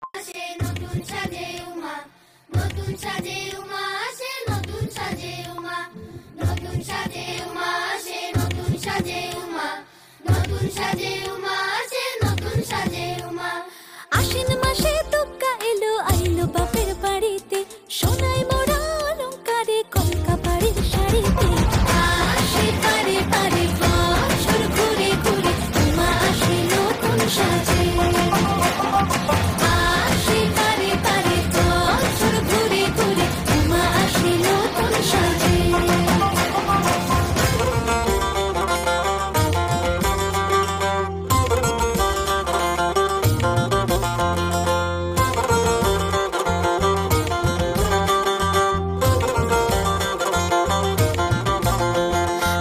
আসে নতুন সাজে উমা, নতুন সাজে উমা আসে নতুন সাজে উমা, নতুন সাজে উমা আসে নতুন সাজে উমা, নতুন সাজে উমা আসে নতুন সাজে উমা। আশ্বিন মাসে তুক্কা এলো আইলো বাপের বাড়িতে, সোনায় মোড়া অলংকারে কলকা বাড়ির শাড়িতে। আসে পারে পারে বছর ঘুরে ঘুরে উমা আসে নতুন সাজে। আসে পারে পারে বছর ঘুরে ঘুরে উমা আসে নতুন সাজে।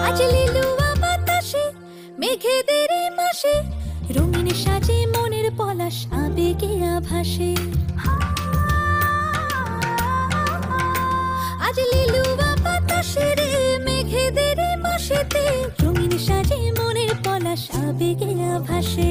আজ লিলুয়া বাতাসে মেঘেদের মাসে, রঙিন সাজে মনের পলাশ আবেগে আভাসে। আজ লিলুয়া বাতাসে রে মেঘেদের মাসেতে, রঙিন সাজে মনের পলাশ আবেগে আভাসে।